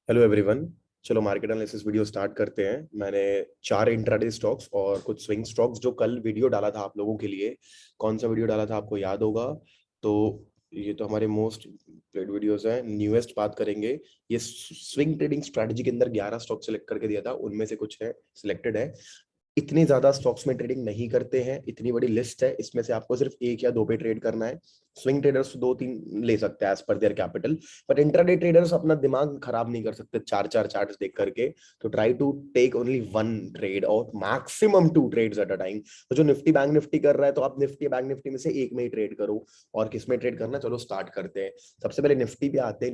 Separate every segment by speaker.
Speaker 1: Hello everyone. चलो market analysis video start करते हैं। मैंने 4 इंट्राडे स्टॉक्स और कुछ स्विंग स्टॉक्स जो कल वीडियो डाला था आप लोगों के लिए। कौन सा वीडियो डाला था आपको याद होगा? तो ये तो हमारे मोस्ट प्लेड वीडियोस हैं। न्यूएस्ट बात करेंगे। ये स्विंग ट्रेडिंग स्ट्रेटजी के अंदर 11 स्टॉक सेलेक्ट करके दिया था, उनमें से कुछ है सिलेक्टेड है। इतने ज्यादा स्टॉक्स में ट्रेडिंग नहीं करते हैं, इतनी बड़ी लिस्ट है, इसमें से आपको सिर्फ एक या दो पे ट्रेड करना है। स्विंग ट्रेडर्स दो तीन ले सकते हैं as per their capital, but intraday traders अपना दिमाग खराब नहीं कर सकते चार चार चार्ट्स देख करके। तो try to take only one trade और maximum two trades at a time. तो जो निफ्टी बैंक निफ्टी कर रहा है, तो आप निफ्टी बैंक निफ्टी में से एक में ही ट्रेड करो। और किस में ट्रेड करना, चलो स्टार्ट करते हैं। सबसे पहले निफ्टी पे आते हैं।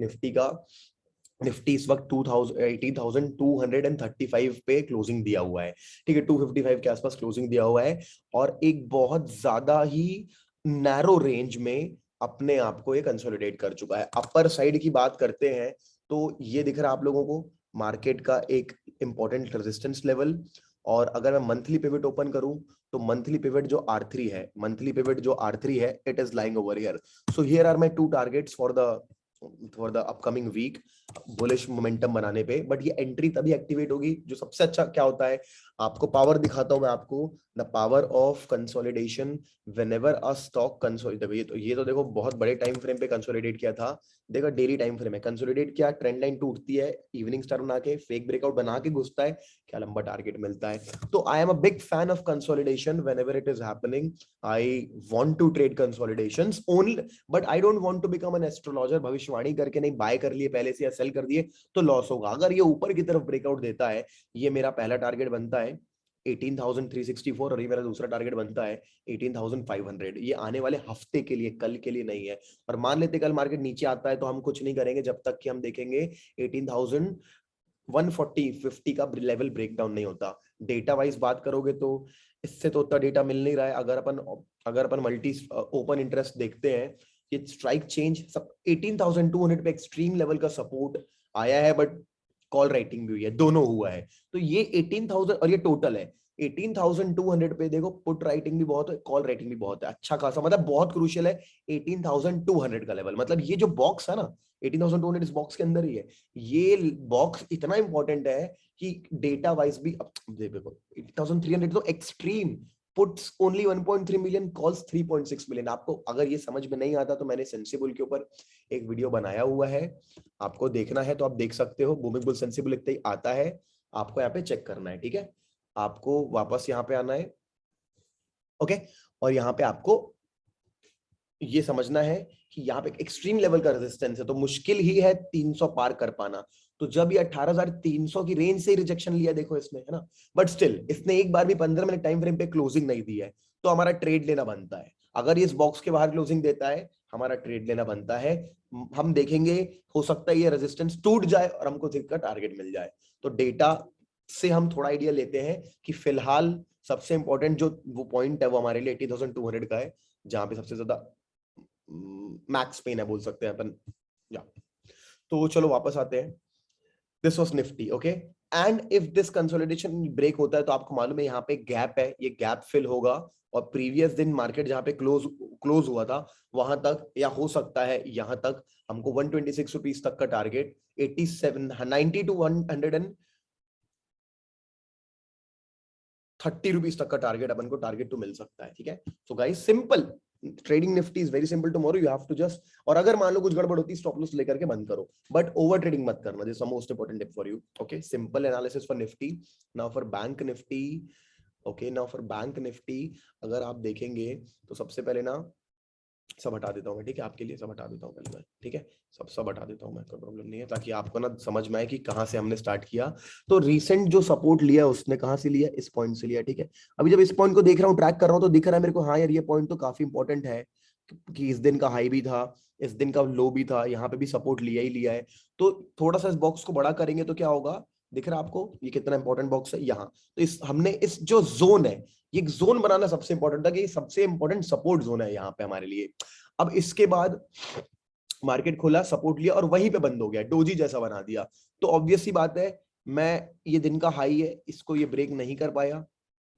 Speaker 1: निफ्टी इस वक्त 18,235 पे क्लोजिंग दिया हुआ है। ठीक है, 255 के आसपास क्लोजिंग दिया हुआ है। और एक बहुत ज्यादा ही नैरो रेंज में अपने आप को ये कंसोलिडेट कर चुका है। अपर साइड की बात करते हैं तो ये दिख रहा है आप लोगों को मार्केट का एक इंपॉर्टेंट रेजिस्टेंस लेवल। और अगर मैं मंथली पिवट ओपन करूं तो मंथली पिवट जो R3 है, it is lying over here. So here are my two targets for the upcoming week bullish momentum बनाने पे। बट ये एंट्री तभी एक्टिवेट होगी, जो सबसे अच्छा क्या होता है, आपको पावर दिखाता हूं मैं आपको। The power of consolidation whenever a stock consolidate. ये तो देखो बहुत बड़े टाइम फ्रेम पे कंसोलिडेट किया था। देखो डेली टाइम फ्रेम है, कंसोलिडेट किया, ट्रेंड लाइन टूटती है, इवनिंग स्टार बना के फेक ब्रेकआउट बना के घुसता है, क्या लंबा टारगेट मिलता है। तो I am a big fan of consolidation whenever it is happening. I want to trade consolidations only, but I don't want to become an astrologer. भविष्यवाणी करके नहीं, बाय कर लिए पहले से या सेल कर दिए तो लॉस होगा। अगर ये ऊपर की तरफ ब्रेकआउट देता है, ये मेरा पहला टारगेट बनता है 18,364 और ये मेरा दूसरा टारगेट बनता है 18,500। ये आने वाले हफ्ते के लिए, कल के लिए नहीं है। और मान लेते कल मार्केट नीचे आता है तो हम कुछ नहीं करेंगे जब तक कि हम देखेंगे 18,140 50 का लेवल ब्रेकडाउन नहीं होता। डेटा वाइज बात करोगे तो इससे तो उतना डेटा मिल नहीं रहा है। अगर अपन मल्टी ओपन इंटरेस्ट देखते हैं, ये स्ट्राइक चेंज सब 18,200 पे एक्सट्रीम लेवल का सपोर्ट आया है, बट कॉल राइटिंग भी हुई है, दोनों हुआ है। तो ये 18,000 और ये टोटल है 18,200 पे। देखो पुट राइटिंग भी बहुत है, कॉल राइटिंग भी बहुत है, अच्छा खासा, मतलब बहुत क्रूशियल है 18,200 का लेवल। मतलब ये जो बॉक्स है ना, 18,200 इस बॉक्स के अंदर ही है। ये बॉक्स इतना इंपॉर्टेंट है कि डेटा वाइज भी। अब देखो 18,300 तो extreme, puts only 1.3 million, calls 3.6 million. आपको अगर ये समझ में नहीं आता तो मैंने सेंसिबल के ऊपर एक वीडियो बनाया हुआ है, आपको देखना है तो आप देख सकते हो। बूमिंग बुल सेंसिबल लिखते ही आता है, आपको यहाँ पे चेक करना है। ठीक है, आपको वापस यहाँ पे आना है। ओके, और यहाँ पे आपको ये समझना है कि यहाँ पे एक्सट्रीम लेवल का रेजिस्टेंस है, तो मुश्किल ही है 300 पार कर पाना। तो जब ये 18,300 की रेंज से रिजेक्शन लिया, देखो इसने, है ना, बट स्टिल इसने एक बार भी 15 मिनट टाइम फ्रेम पे क्लोजिंग नहीं दी है, तो हमारा ट्रेड लेना बनता है। अगर ये इस बॉक्स के बाहर क्लोजिंग देता है, हमारा ट्रेड लेना बनता है। हम देखेंगे, हो सकता है ये रेजिस्टेंस टूट जाए और हमको का टारगेट मिल जाए। तो डेटा से हम थोड़ा आइडिया लेते हैं कि फिलहाल सबसे इंपॉर्टेंट जो वो पॉइंट है वो हमारे लिए 80,200 का है, जहां पे सबसे ज्यादा मैक्स पेन है बोल सकते हैं अपन। या तो चलो वापस आते हैं। This was Nifty, okay. And if this consolidation break होता है तो आपको मालूम है यहाँ पे गैप है, ये गैप फिल होगा। और प्रीवियस दिन मार्केट जहां पे क्लोज हुआ था वहां तक, या हो सकता है यहां तक, हमको 126 रुपीज तक का टारगेट, 87 90 टू 130 रुपीज तक का टारगेट अपन को टारगेट तो मिल सकता है। ठीक है, so guys simple trading Nifty is very simple tomorrow, you have to just, और अगर मान लो कुछ गड़बड़ होती है स्टॉप लॉस लेकर के बंद करो, बट ओवर ट्रेडिंग मत करना। This is the most important tip for you. Okay, simple analysis for Nifty. Now for bank Nifty. Okay, now for bank Nifty अगर आप देखेंगे तो सबसे पहले ना सब हटा देता हूँ मैं। ठीक है, आपके लिए सब हटा देता हूँ पहले मैं। ठीक है, सब हटा देता हूँ मैं, कोई प्रॉब्लम नहीं है, ताकि आपको ना समझ में आए कि कहाँ से हमने स्टार्ट किया। तो रीसेंट जो सपोर्ट लिया उसने कहाँ से लिया, इस पॉइंट से लिया। ठीक है, अभी जब इस पॉइंट को देख रहा हूँ, ट्रैक कर रहा हूँ, तो दिख रहा है मेरे को, हाँ यार ये पॉइंट तो काफी इंपॉर्टेंट है कि इस दिन का हाई भी था, इस दिन का लो भी था, यहाँ पे भी सपोर्ट लिया ही लिया है। तो थोड़ा सा इस बॉक्स को बड़ा करेंगे तो क्या होगा, दिख रहा है आपको ये कितना इंपॉर्टेंट बॉक्स है यहाँ। तो इस हमने इस जो जोन है, ये जोन बनाना सबसे इंपॉर्टेंट था कि ये सबसे इंपॉर्टेंट सपोर्ट जोन है यहाँ पे हमारे लिए। अब इसके बाद मार्केट खोला, सपोर्ट लिया और वहीं पे बंद हो गया, डोजी जैसा बना दिया। तो ऑब्वियस सी बात है, मैं ये दिन का हाई है, इसको ये ब्रेक नहीं कर पाया,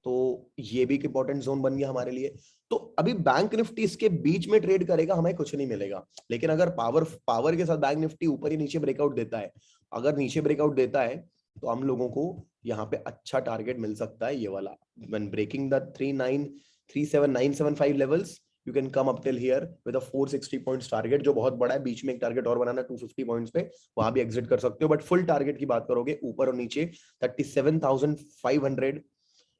Speaker 1: तो ये भी एक इंपॉर्टेंट जोन बन गया हमारे लिए। तो अभी बैंक निफ्टी इसके बीच में ट्रेड करेगा, हमें कुछ नहीं मिलेगा। लेकिन अगर पावर के साथ बैंक निफ्टी ऊपर ही नीचे ब्रेकआउट देता है अगर नीचे ब्रेकआउट देता है तो हम लोगों को यहाँ पे अच्छा टारगेट मिल सकता है ये वाला, when breaking the 3937975 levels you can come up till here with a 460 points target, जो बहुत बड़ा है। बीच में एक टारगेट और बनाना 250 पॉइंट्स पे, वहां भी एग्जिट कर सकते हो। बट फुल टारगेट की बात करोगे ऊपर और नीचे 37,500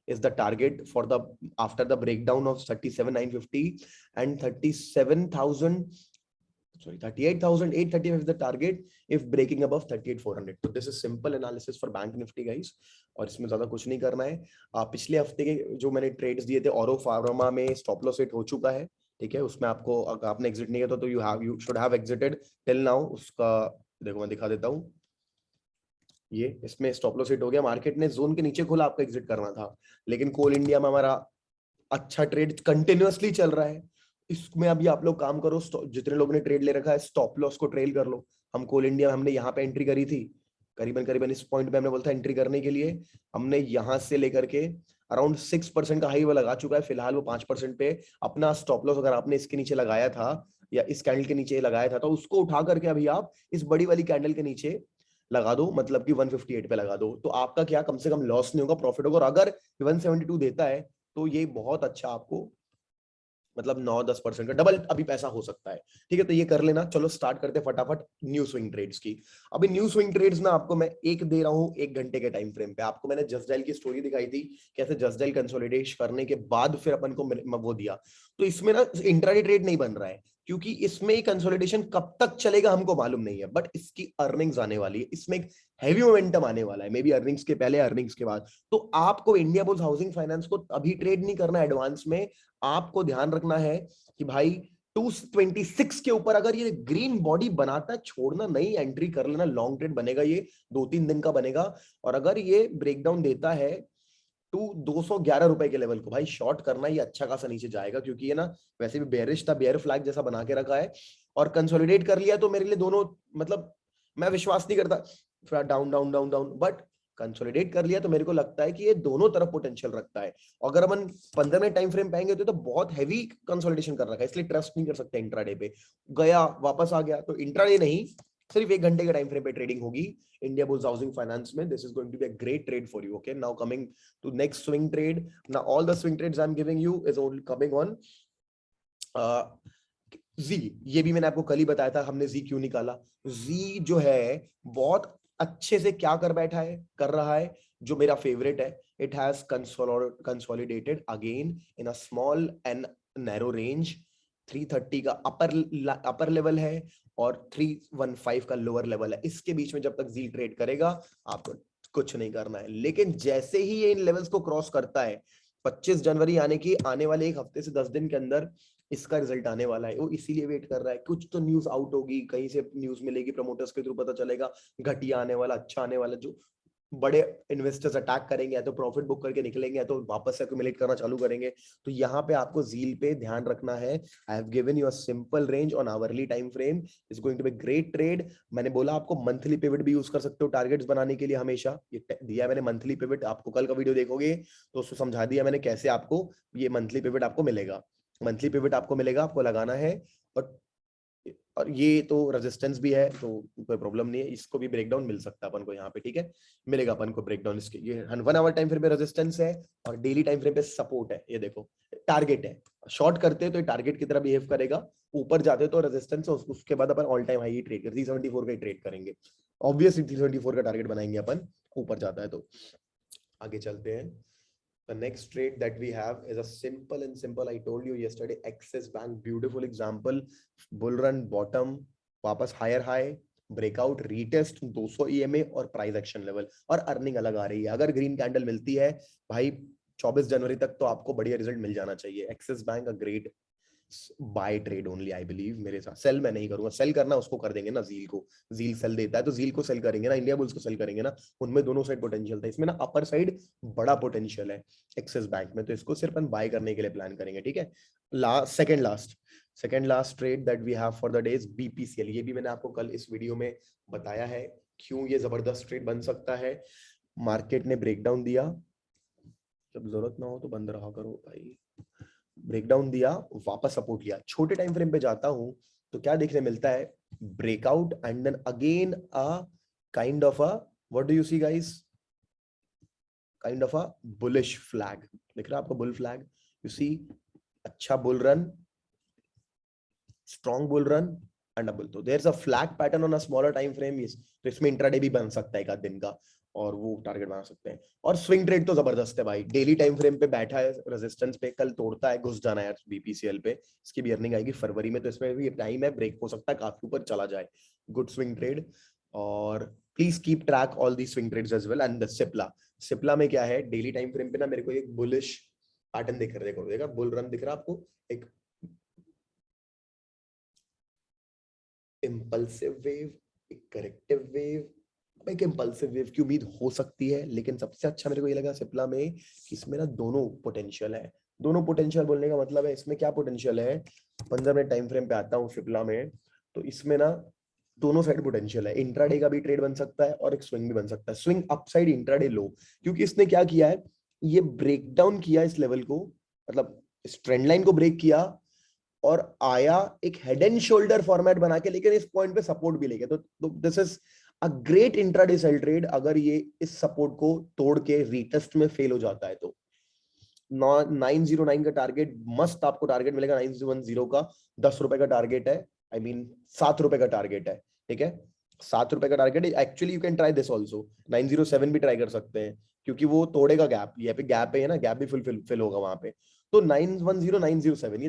Speaker 1: is the target for the after the breakdown of 37,950 and 37,000, sorry, 38,835 is the target if breaking above 38,400. So this is simple analysis for bank nifty guys, और इसमें ज्यादा कुछ नहीं करना है। पिछले हफ्ते के जो मैंने ट्रेड्स दिए थे ऑरो फार्मा में स्टॉप लॉस हिट हो चुका है, ठीक है। उसमें आपको अगर आपने एग्जिट नहीं किया तो you should have exerted till now. उसका देखो मैं दिखा देता हूँ, ये इसमें स्टॉप लॉस हिट हो गया, मार्केट ने जोन के नीचे खोला, आपको एग्जिट करना था। लेकिन कोल इंडिया में हमारा अच्छा ट्रेड कंटिन्यूअसली चल रहा है। इसमें अभी आप लोग काम करो, जितने लोगों ने ट्रेड ले रखा है स्टॉप लॉस को ट्रेल कर लो। हम कोल इंडिया में हमने यहाँ पे एंट्री करी थी, करीबन करीबन इस पॉइंट पे हमने बोला था एंट्री करने के लिए। हमने यहाँ से लेकर के अराउंड 6% का हाई वो लगा चुका है, फिलहाल वो 5% पे अपना स्टॉप लॉस अगर आपने इसके नीचे लगाया था या इस कैंडल के नीचे लगाया था तो उसको उठा करके अभी आप इस बड़ी वाली कैंडल के नीचे लगा दो, मतलब कि 158 पे लगा दो, तो आपका क्या कम से कम लॉस नहीं होगा, प्रॉफिट होगा। और अगर 172 देता है तो ये बहुत अच्छा आपको मतलब 9-10% का डबल अभी पैसा हो सकता है, ठीक है। तो ये कर लेना। चलो स्टार्ट करते फटाफट न्यू स्विंग ट्रेड्स की। अभी न्यू स्विंग ट्रेड्स ना आपको मैं एक दे रहा हूँ 1 घंटे के टाइम फ्रेम पे। आपको मैंने जस्ट डायल की स्टोरी दिखाई थी, कैसे जस्ट डायल कंसोलिडेट करने के बाद फिर अपन को वो दिया। तो इसमें ना इंट्राडे ट्रेड नहीं बन रहा है, क्योंकि इसमें कंसोलिडेशन कब तक चलेगा हमको मालूम नहीं है, बट इसकी अर्निंग्स आने वाली है, इसमें एक हैवी मोमेंटम आने वाला है, मे बी अर्निंग्स के पहले अर्निंग्स के बाद। तो आपको इंडिया बुल्स हाउसिंग फाइनेंस को अभी ट्रेड नहीं करना एडवांस में। आपको ध्यान रखना है कि भाई 226 के ऊपर अगर ये ग्रीन बॉडी बनाता है, छोड़ना नहीं, एंट्री कर लेना। लॉन्ग ट्रेड बनेगा, ये 2-3 दिन का बनेगा। और अगर ये ब्रेकडाउन देता है टू 211 रुपए के लेवल को, भाई शॉर्ट करना, ये अच्छा खासा नीचे जाएगा, क्योंकि ये ना वैसे भी बेयरिश था, बेयर फ्लैग जैसा बना के रखा है। और कंसोलिडेट कर लिया तो मेरे लिए दोनों, मतलब मैं विश्वास नहीं करता down down down down, but consolidate कर लिया तो मेरे को लगता है कि ये दोनों तरफ पोटेंशियल रखता है। अगर अपन 15 मिनट टाइम फ्रेम पाएंगे तो बहुत हैवी कंसोलिडेशन कर रखा है, इसलिए ट्रस्ट नहीं कर सकते इंट्राडे पे। गया वापस आ गया तो इंट्राडे नहीं, सिर्फ 1 घंटे के टाइम फ्रेम पे ट्रेडिंग होगी इंडिया बुल्स हाउसिंग फाइनेंस में। This is going to be a great trade for you. Okay, now coming to next swing trade. Now all the swing trades I'm giving you is only coming on Z। ये भी मैंने आपको कल ही बताया था हमने Z क्यों निकाला। Z जो है बहुत अच्छे से क्या कर बैठा है, कर रहा है, जो मेरा फेवरेट है। It has consolidated again in a small and narrow range. 330 का अपर लेवल है और 315 का लोअर लेवल है। इसके बीच में जब तक Z ट्रेड करेगा आपको कुछ नहीं करना है। लेकिन जैसे ही ये इन लेवल्स को क्रॉस करता है, 25 जनवरी यानी कि आने वाले 1 हफ्ते से 10 दिन के अंदर इसका रिजल्ट आने वाला है। वो इसीलिए वेट कर रहा है, कुछ तो न्यूज आउट होगी, कहीं से न्यूज मिलेगी, प्रमोटर्स के थ्रू पता चलेगा घटिया आने वाला, अच्छा आने वाला। जो बड़े इन्वेस्टर्स अटैक करेंगे, या तो प्रॉफिट बुक करके निकलेंगे, या तो वापस से एक्यूमुलेट करना चालू करेंगे। तो यहाँ पे आपको जील पे ध्यान रखना है। I have given you a simple range on hourly time frame, is going to be great trade. मैंने बोला आपको मंथली पिवट भी यूज कर सकते हो टारगेट्स बनाने के लिए, हमेशा ये दिया मैंने मंथली पिवट। आपको कल का वीडियो देखोगे तो उसको समझा दिया मैंने कैसे आपको ये मंथली पिवट आपको मिलेगा। मंथली पिवट आपको मिलेगा, आपको लगाना है। और ये तो रेजिस्टेंस भी है, तो कोई प्रॉब्लम नहीं है, इसको भी ब्रेकडाउन मिल सकता है अपन को यहाँ पे, ठीक है। मिलेगा अपन को ब्रेकडाउन इसके। ये 1 आवर टाइम फ्रेम पे रेजिस्टेंस है और डेली टाइम फ्रेम पे सपोर्ट है। ये देखो टारगेट है, शॉर्ट करते हैं तो ये टारगेट की तरह बिहेव करेगा, ऊपर जाते तो रेजिस्टेंस है, उसके बाद अपन ऑल टाइम हाई ट्रेड करते 374 का ट्रेड करेंगे। ऑब्वियसली 374 का टारगेट बनाएंगे अपन, ऊपर जाता है तो। आगे चलते हैं। The next trade that we have is a simple and simple. I told you yesterday, Axis Bank, beautiful example. Bull run bottom, वापस higher high, breakout, retest 200 EMA और प्राइस एक्शन लेवल, और अर्निंग अलग आ रही है। अगर green candle मिलती है भाई 24 जनवरी तक तो आपको बढ़िया रिजल्ट मिल जाना चाहिए। Axis bank a great buy trade only, I believe. मेरे साथ सेल मैं नहीं करूंगा, सेल करना उसको कर देंगे ना जील को। जील सेल देता है तो जील को सेल करेंगे ना, इंडिया बुल्स को सेल करेंगे ना। उनमें दोनों साइड पोटेंशियल था, इसमें ना अपर साइड बड़ा पोटेंशियल है एक्सिस बैंक में, तो इसको सिर्फ हम बाय करने के लिए प्लान करेंगे, ठीक है। Second last trade that we have for the day is BPCL. ये भी मैंने आपको कल इस वीडियो में बताया है क्यों ये जबरदस्त ट्रेड बन सकता है। मार्केट ने ब्रेकडाउन दिया, जब जरूरत ना हो तो बंद रहा करो भाई। ब्रेकडाउन दिया, वापस सपोर्ट लिया, छोटे टाइम फ्रेम पे जाता हूं तो क्या देखने मिलता है, breakout and then again a kind of a, what do you see guys, kind of a bullish flag, दिख रहा है आपको बुल फ्लैग, यू सी, अच्छा bull run, strong bull run and a bull, तो there is a flag pattern on a smaller time frame, तो इसमें intraday भी बन सकता है एक आध दिन का, और वो टारगेट बना सकते हैं। और स्विंग ट्रेड तो जबरदस्त है भाई, डेली टाइम फ्रेम पे बैठा है रेजिस्टेंस पे, कल तोड़ता है, घुस जाना है यार बीपीसीएल पे, इसकी भी अर्निंग आएगी फरवरी में, तो इसमें भी टाइम है, ब्रेक हो सकता है, काफी ऊपर चला जाए, गुड स्विंग ट्रेड। और please keep track all the swing trades as well. And the Cipla, Cipla में क्या है, डेली टाइम फ्रेम पे ना मेरे को एक बुलिश पैटर्न दिख रहा है, देखो बुल रन दिख रहा है आपको, एक इम्पल्सिव वेव, एक करेक्टिव वेव, एक इम्पल्सिव वेव की उम्मीद हो सकती है, लेकिन सबसे अच्छा मेरे को ये लगा सिप्ला में कि इसमें ना दोनों पोटेंशियल है। दोनों पोटेंशियल बोलने का मतलब है, इसमें क्या पोटेंशियल है, 15 मिनट टाइम फ्रेम पे आता हूँ सिप्ला में, तो इसमें ना दोनों साइड पोटेंशियल है, इंट्राडे का भी ट्रेड बन सकता है और एक स्विंग भी बन सकता है, स्विंग अपसाइड इंट्राडे लो, क्योंकि इसने क्या किया है, ये ब्रेक डाउन किया इस लेवल को, मतलब इस ट्रेंड लाइन को ब्रेक किया और आया एक हेड एंड शोल्डर फॉर्मेट बना के, लेकिन इस पॉइंट पे सपोर्ट भी लेके, तो this is a great intraday sell trade. अगर ये इस सपोर्ट को तोड़ के रीटेस्ट में फेल हो जाता है तो 909 का टारगेट मस्त आपको टारगेट मिलेगा, 910 का, 10 रुपए का टारगेट है, आई मीन 7 रुपए का टारगेट है, ठीक है, 7 रुपए का टारगेट है। Actually you can try this also, 907 भी ट्राई कर सकते हैं, क्योंकि वो तोड़ेगा गैप, यहाँ पे गैप है ना, गैप भी फिल होगा वहां पे, तो 910 907 ये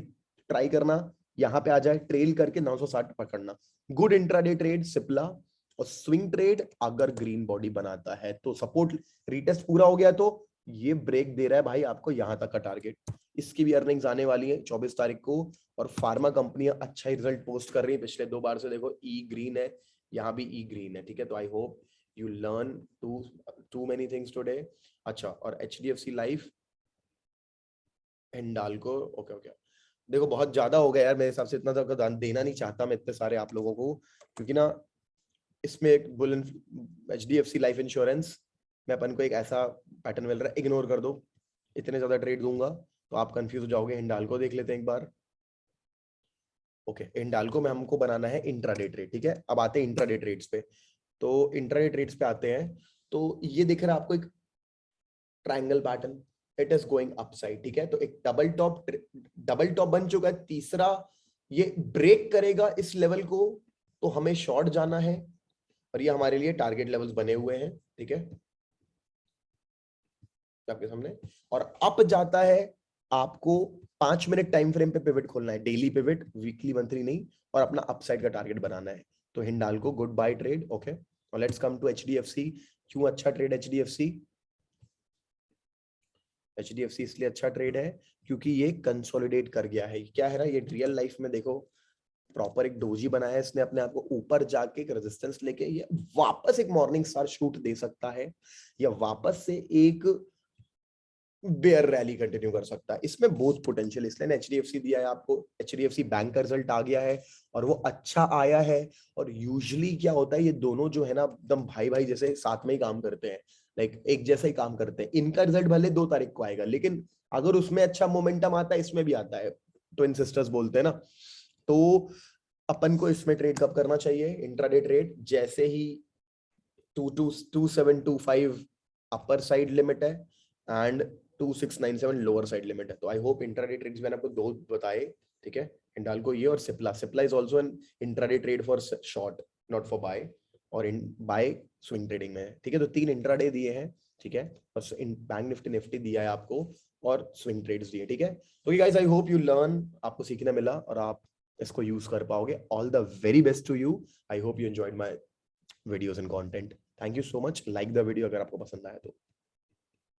Speaker 1: ट्राई करना, यहाँ पे आ जाए, ट्रेल करके 960 पकड़ना, गुड इंट्राडे ट्रेड सिप्ला। और स्विंग ट्रेड अगर ग्रीन बॉडी बनाता है तो सपोर्ट रीटेस्ट पूरा हो गया, तो ये ब्रेक दे रहा है भाई आपको यहाँ तक का टारगेट, इसकी भी अर्निंग्स आने वाली है 24 तारीख को। और फार्मा कंपनियां अच्छा ही रिजल्ट पोस्ट कर रही है, पिछले 2 बार से देखो ई ग्रीन है, यहाँ भी ई ग्रीन है, ठीक है, तो I hope you learn to many things today. अच्छा, और HDFC life, Hindalco, okay okay, देखो बहुत ज्यादा हो गया यार मेरे हिसाब से, इतना ज्यादा दान देना नहीं चाहता मैं इतने सारे आप लोगों को, क्योंकि ना इसमें एक बुल एचडीएफसी लाइफ इंश्योरेंस में अपन को एक ऐसा पैटर्न मिल रहा है, इग्नोर कर दो, इतने ज्यादा ट्रेड दूंगा तो आप कंफ्यूज हो जाओगे। हिंडाल्को देख लेते हैं एक बार, ओके, हिंडाल्को में हमको बनाना है इंट्राडे ट्रेड, ठीक है, अब आते हैं इंट्राडे ट्रेड्स पे, तो इंट्राडे ट्रेड्स पे आते हैं, तो ये दिख रहा है आपको एक triangle pattern, it is going upside, ठीक है, तो एक डबल टॉप बन चुका है, तीसरा ये ब्रेक करेगा इस लेवल को तो हमें शॉर्ट जाना है, और ये हमारे लिए टारगेट लेवल्स बने हुए हैं, ठीक है आपके सामने, और अप जाता है, आपको 5 मिनट टाइम फ्रेम पे पिवट खोलना है, डेली पिवट, वीकली मंथली नहीं, और अपना अपसाइड का टारगेट बनाना है। तो Hindalco good buy trade, okay, और लेट्स कम टू एचडीएफसी। क्यों अच्छा ट्रेड एचडीएफसी, एचडीएफसी इसलिए अच्छा ट्रेड है क्योंकि ये कंसोलिडेट कर गया है, क्या है ना, ये रियल लाइफ में देखो प्रॉपर एक डोजी बनाया है इसने अपने आप को, ऊपर जाके एक रेजिस्टेंस लेके ये वापस एक मॉर्निंग स्टार शूट दे सकता है, या वापस से एक बेयर रैली कंटिन्यू कर सकता है, इसमें बहुत पोटेंशियल, इसलिए एचडीएफसी दिया है आपको, एचडीएफसी बैंक का रिजल्ट आ गया है और वो अच्छा आया है। और यूजुअली क्या होता है, ये दोनों जो है ना एकदम भाई भाई जैसे साथ में ही काम करते हैं, लाइक एक जैसा ही काम करते हैं, इनका रिजल्ट भले 2 तारीख को आएगा, लेकिन अगर उसमें अच्छा मोमेंटम आता है इसमें भी आता है, ट्विन सिस्टर्स बोलते हैं ना, तो अपन को इसमें ट्रेड कब करना चाहिए, इंट्राडे ट्रेड जैसे ही 2725 अपर साइड लिमिट है एंड 2697 लोअर साइड लिमिट है, तो आई होप इंट्राडे ट्रेड्स मैंने आपको 2 बताए, ठीक है, हिंडाल्को ये, और Cipla, Cipla is also an intraday trade for short, not for buy, और इन बाय स्विंग ट्रेडिंग में, ठीक है, तो 3 इंट्राडे दिए हैं, ठीक है, और बैंक निफ्टी निफ्टी दिया है आपको, और स्विंग ट्रेड्स दिए, ठीक है, तो guys I hope you learn, आपको सीखने मिला और आप इसको यूज कर पाओगे, all the very best to you, I hope you enjoyed my videos and content, thank you so much, like the video अगर आपको पसंद आया तो।